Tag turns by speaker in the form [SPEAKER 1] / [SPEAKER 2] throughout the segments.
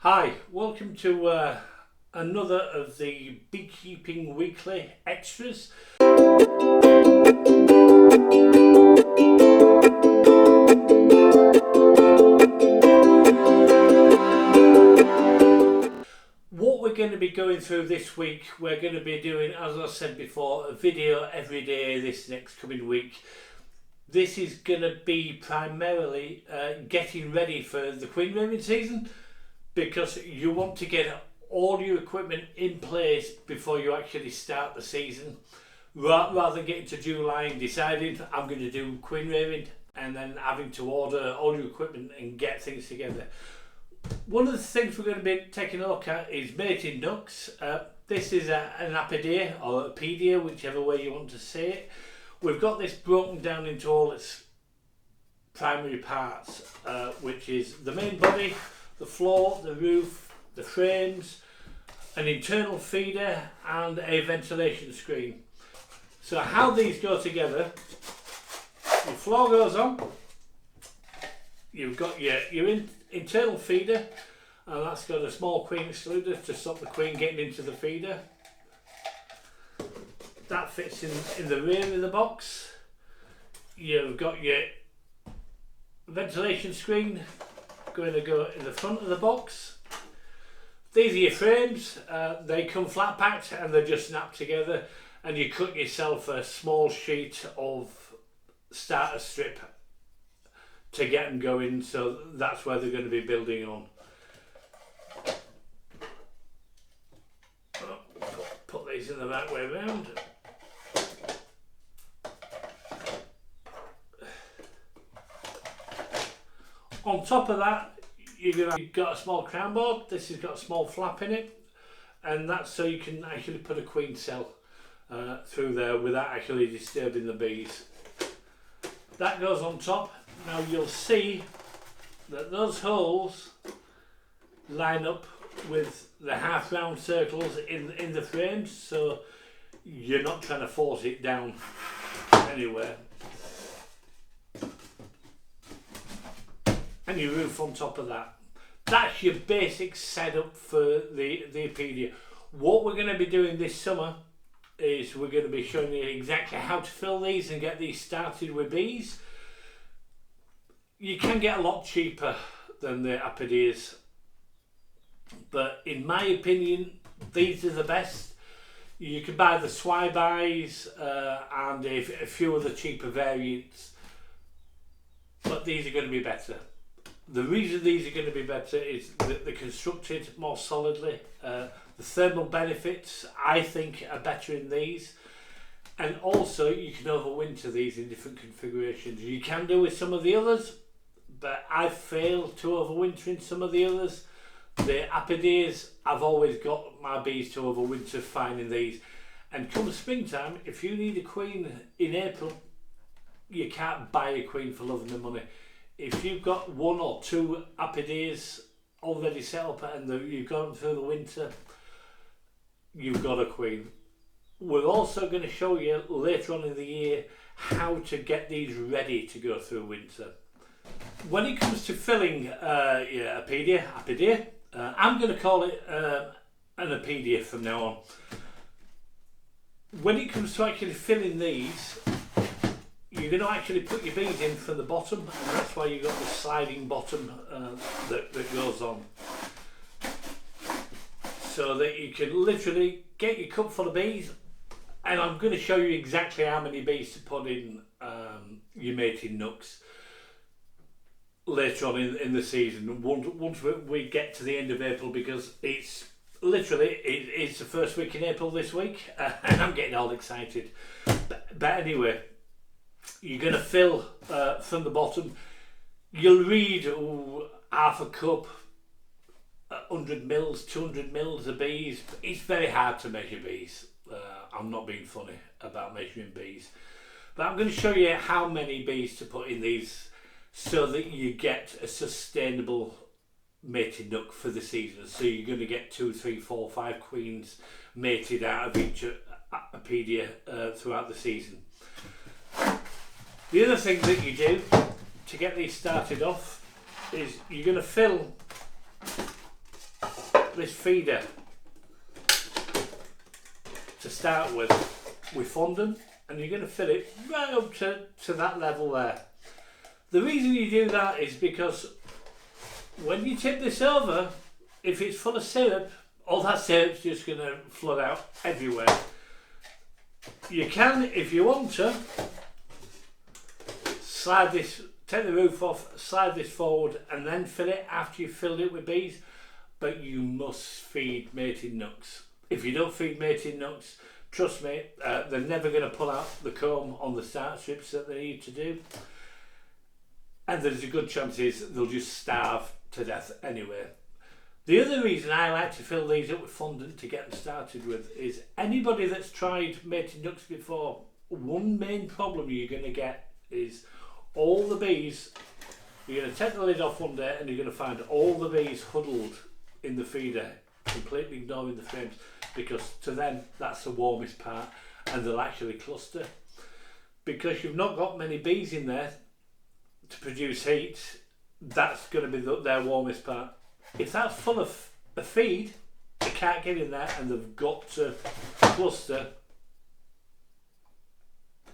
[SPEAKER 1] Hi, welcome to another of the Beekeeping Weekly Extras. What we're going to be going through this week, we're going to be doing, as I said before, a video every day this next coming week. This is going to be primarily getting ready for the queen rearing season, because you want to get all your equipment in place before you actually start the season, rather than getting to July and deciding I'm going to do queen rearing and then having to order all your equipment and get things together. One of the things we're going to be taking a look at is mating ducks. This is an Apidea or Apidea, whichever way you want to say it. We've got this broken down into all its primary parts, which is the main body, the floor, the roof, the frames, an internal feeder and a ventilation screen. So how these go together: your floor goes on, you've got your internal feeder, and that's got a small queen excluder to stop the queen getting into the feeder. That fits in the rear of the box. You've got your ventilation screen going to go in the front of the box. These are your frames. They come flat packed and they're just snapped together, and you cut yourself a small sheet of starter strip to get them going, so that's where they're going to be building on. Put these in the right way around. On top of that, you've got a small crown board. This has got a small flap in it, and that's so you can actually put a queen cell through there without actually disturbing the bees. That goes on top. Now you'll see that those holes line up with the half round circles in the frames, so you're not trying to force it down anywhere. And your roof on top of that. That's your basic setup for the Apidea. What we're going to be doing this summer is we're going to be showing you exactly how to fill these and get these started with bees. You can get a lot cheaper than the Apideas, but in my opinion these are the best. You can buy the Swibys and a few other cheaper variants, but these are going to be better. The reason these are going to be better is that they're constructed more solidly. The thermal benefits, I think, are better in these, and also you can overwinter these in different configurations. You can do with some of the others, but I've failed to overwinter in some of the others. The Apideas, I've always got my bees to overwinter fine in these, and come springtime, if you need a queen in April, you can't buy a queen for love and money. If you've got one or two Apideas already set up and you've gone through the winter, you've got a queen. We're also going to show you later on in the year how to get these ready to go through winter. When it comes to filling Apidea, I'm going to call it an Apidea from now on. When it comes to actually filling these, you're going to actually put your bees in from the bottom, and that's why you've got the sliding bottom that goes on, so that you can literally get your cup full of bees. And I'm going to show you exactly how many bees to put in your mating nooks later on in the season, once we get to the end of April, because it's the first week in April this week, and I'm getting all excited. But anyway, you're going to fill from the bottom. You'll read half a cup, 100 mils, 200 mils of bees. It's very hard to measure bees. I'm not being funny about measuring bees, but I'm going to show you how many bees to put in these so that you get a sustainable mating nook for the season. So you're going to get 2, 3, 4, 5 queens mated out of each Apidea throughout the season. The other thing that you do to get these started off is you're going to fill up this feeder to start with fondant, and you're going to fill it right up to that level there. The reason you do that is because when you tip this over, if it's full of syrup, all that syrup's just going to flood out everywhere. You can, if you want to, slide this, take the roof off, slide this forward and then fill it after you've filled it with bees, but you must feed mating nucs. If you don't feed mating nucs, trust me, they're never going to pull out the comb on the start strips that they need to do, and there's a good chance they'll just starve to death anyway. The other reason I like to fill these up with fondant to get them started with is anybody that's tried mating nucs before, one main problem you're going to get is all the bees, you're going to take the lid off one day and you're going to find all the bees huddled in the feeder, completely ignoring the frames, because to them that's the warmest part and they'll actually cluster. Because you've not got many bees in there to produce heat, that's going to be their warmest part. If that's full of feed, they can't get in there and they've got to cluster.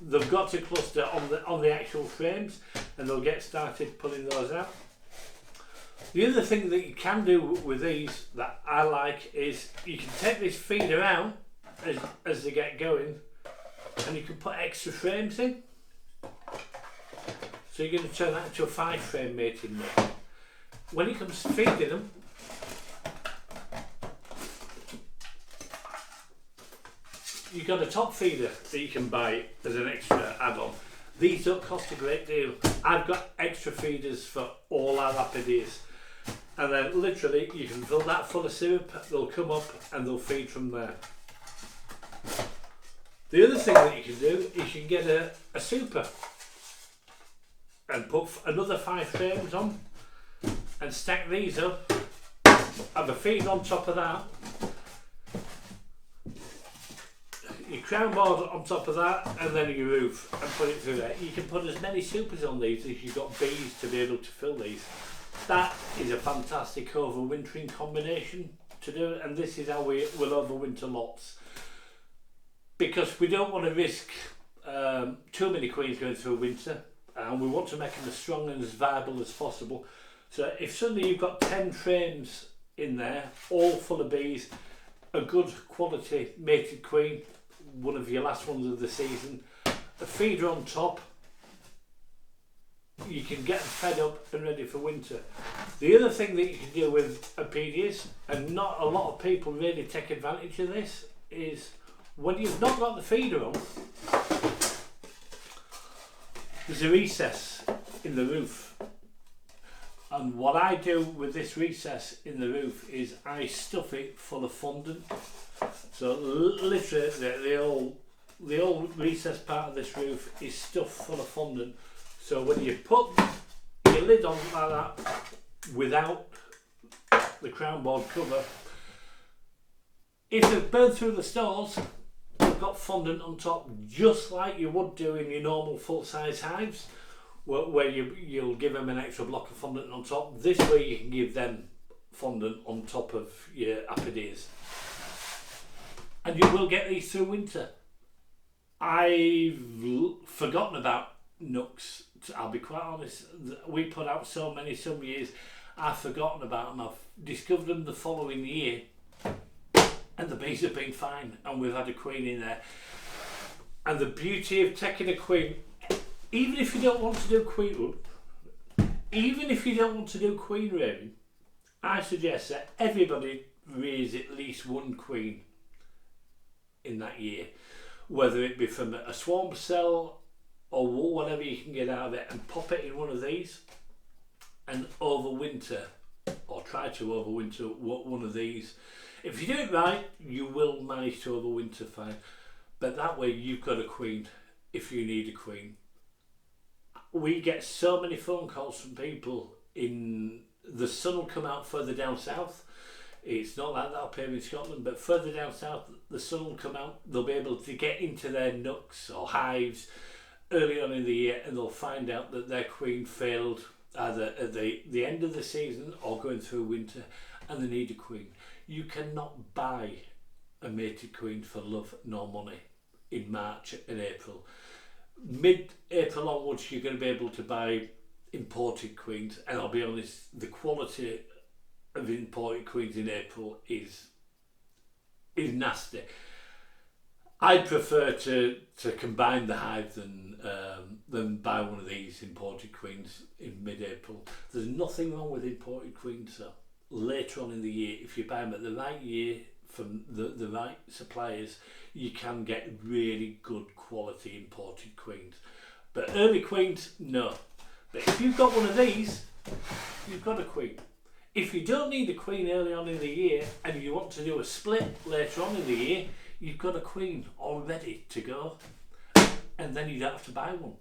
[SPEAKER 1] They've got to cluster on the actual frames, and they'll get started pulling those out. The other thing that you can do with these that I like is you can take this feeder out as they get going, and you can put extra frames in. So you're going to turn that into a 5-frame mating nut. When it comes to feeding them, you've got a top feeder that you can buy as an extra add-on. These don't cost a great deal. I've got extra feeders for all our Apideas, and then literally you can fill that full of syrup, they'll come up and they'll feed from there. The other thing that you can do is you can get a super and put another 5 frames on and stack these up, have a feed on top of that, your crown board on top of that, and then your roof, and put it through there. You can put as many supers on these as you've got bees to be able to fill these. That is a fantastic overwintering combination to do it, and this is how we will overwinter lots, because we don't want to risk too many queens going through winter, and we want to make them as strong and as viable as possible. So if suddenly you've got 10 frames in there, all full of bees, a good quality mated queen, one of your last ones of the season, a feeder on top, you can get them fed up and ready for winter. The other thing that you can do with Apideias, and not a lot of people really take advantage of this, is when you've not got the feeder on, there's a recess in the roof. And what I do with this recess in the roof is I stuff it full of fondant. So literally the old recess part of this roof is stuffed full of fondant. So when you put your lid on like that without the crown board cover, if they've burned through the stalls, you've got fondant on top, just like you would do in your normal full-size hives, where you'll give them an extra block of fondant on top. This way you can give them fondant on top of your Apideias, and you will get these through winter. I've forgotten about nucs, I'll be quite honest. We put out so many some years, I've forgotten about them. I've discovered them the following year, and the bees have been fine, and we've had a queen in there. And the beauty of taking a queen, even if you don't want to do queen rearing, I suggest that everybody rears at least one queen in that year, whether it be from a swarm cell or whatever you can get out of it, and pop it in one of these and overwinter, or try to overwinter one of these. If you do it right, you will manage to overwinter fine, but that way you've got a queen if you need a queen. We get so many phone calls from people the sun will come out further down south. It's not like that up here in Scotland, but further down south the sun will come out. They'll be able to get into their nucs or hives early on in the year, and they'll find out that their queen failed either at the end of the season or going through winter, and they need a queen. You cannot buy a mated queen for love nor money in March and April. Mid-April onwards, you're going to be able to buy imported queens, and I'll be honest, the quality of imported queens in April is nasty. I'd prefer to combine the hive than buy one of these imported queens in mid-April. There's nothing wrong with imported queens though. Later on in the year, if you buy them at the right year from the right suppliers, you can get really good quality imported queens. But early queens, no. But if you've got one of these, you've got a queen. If you don't need a queen early on in the year and you want to do a split later on in the year, you've got a queen all ready to go, and then you don't have to buy one.